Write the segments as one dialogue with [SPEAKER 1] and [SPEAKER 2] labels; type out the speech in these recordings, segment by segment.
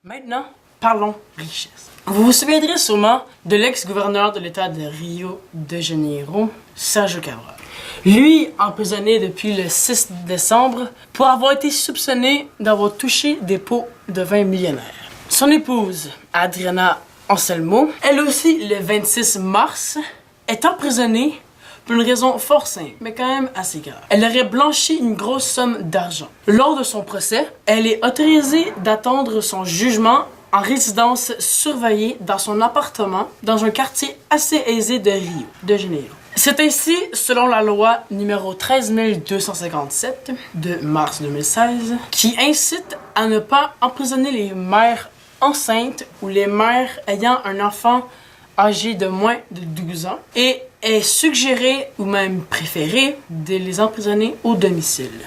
[SPEAKER 1] Maintenant, parlons richesse. Vous vous souviendrez sûrement de l'ex-gouverneur de l'État de Rio de Janeiro, Sérgio Cabral. Lui, emprisonné depuis le 6 décembre pour avoir été soupçonné d'avoir touché des pots de vin millionnaires. Son épouse, Adriana Anselmo, elle aussi, le 26 mars, est emprisonnée pour une raison fort simple, mais quand même assez grave. Elle aurait blanchi une grosse somme d'argent. Lors de son procès, elle est autorisée d'attendre son jugement en résidence surveillée dans son appartement dans un quartier assez aisé de Rio de Janeiro. C'est ainsi, selon la loi numéro 13257 de mars 2016, qui incite à ne pas emprisonner les mères enceintes ou les mères ayant un enfant âgé de moins de 12 ans et est suggéré ou même préféré de les emprisonner au domicile.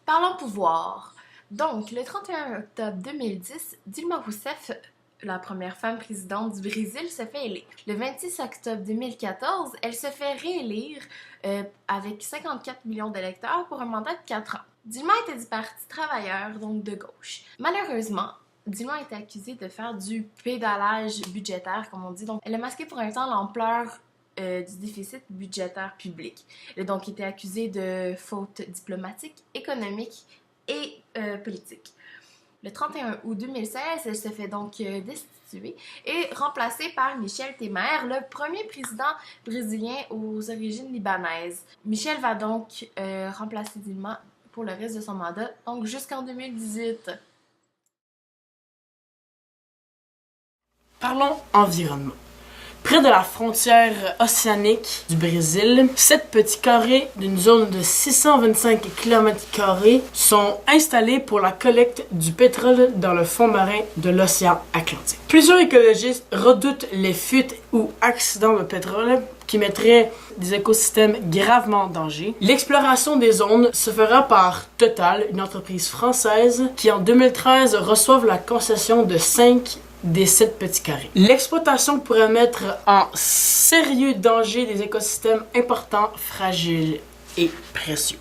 [SPEAKER 2] Parlons pouvoir. Donc, le 31 octobre 2010, Dilma Rousseff, la première femme présidente du Brésil, se fait élire. Le 26 octobre 2014, elle se fait réélire avec 54 millions d'électeurs pour un mandat de 4 ans. Dilma était du Parti travailleur, donc de gauche. Malheureusement, Dilma était accusée de faire du pédalage budgétaire, comme on dit. Donc, elle a masqué pour un temps l'ampleur du déficit budgétaire public. Elle a donc été accusée de fautes diplomatiques, économiques et politiques. Le 31 août 2016, elle se fait donc destituer et remplacée par Michel Temer, le premier président brésilien aux origines libanaises. Michel va donc remplacer Dilma pour le reste de son mandat, donc jusqu'en 2018.
[SPEAKER 1] Parlons environnement. Près de la frontière océanique du Brésil, 7 petits carrés d'une zone de 625 km² sont installés pour la collecte du pétrole dans le fond marin de l'océan Atlantique. Plusieurs écologistes redoutent les fuites ou accidents de pétrole qui mettraient des écosystèmes gravement en danger. L'exploration des zones se fera par Total, une entreprise française qui en 2013 reçoit la concession de 5 des 7 petits carrés. L'exploitation pourrait mettre en sérieux danger des écosystèmes importants, fragiles et précieux.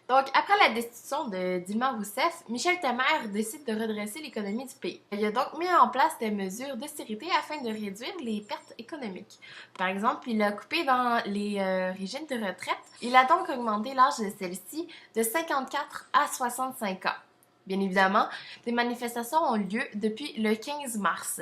[SPEAKER 2] Donc, après la destitution de Dilma Rousseff, Michel Temer décide de redresser l'économie du pays. Il a donc mis en place des mesures d'austérité afin de réduire les pertes économiques. Par exemple, il a coupé dans les régimes de retraite. Il a donc augmenté l'âge de celle-ci de 54 à 65 ans. Bien évidemment, des manifestations ont lieu depuis le 15 mars.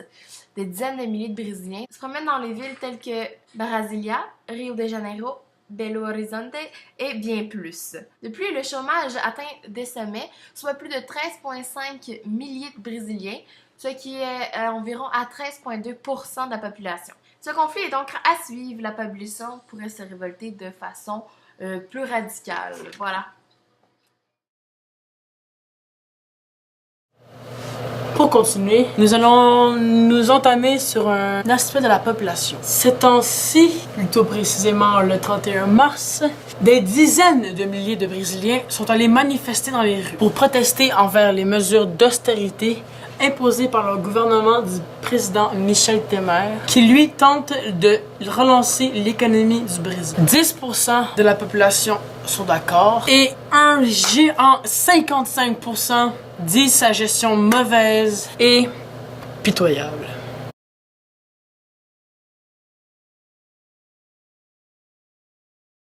[SPEAKER 2] Des dizaines de milliers de Brésiliens se promènent dans les villes telles que Brasilia, Rio de Janeiro, Belo Horizonte et bien plus. Depuis, le chômage atteint des sommets, soit plus de 13,5 milliers de Brésiliens, ce qui est environ à 13,2% de la population. Ce conflit est donc à suivre. La population pourrait se révolter de façon plus radicale. Voilà.
[SPEAKER 1] Pour continuer, nous allons nous entamer sur un aspect de la population. Ces temps-ci, plutôt précisément le 31 mars, des dizaines de milliers de Brésiliens sont allés manifester dans les rues pour protester envers les mesures d'austérité imposées par le gouvernement du président Michel Temer, qui lui tente de relancer l'économie du Brésil. 10% de la population sont d'accord et un géant 55% disent sa gestion mauvaise et pitoyable.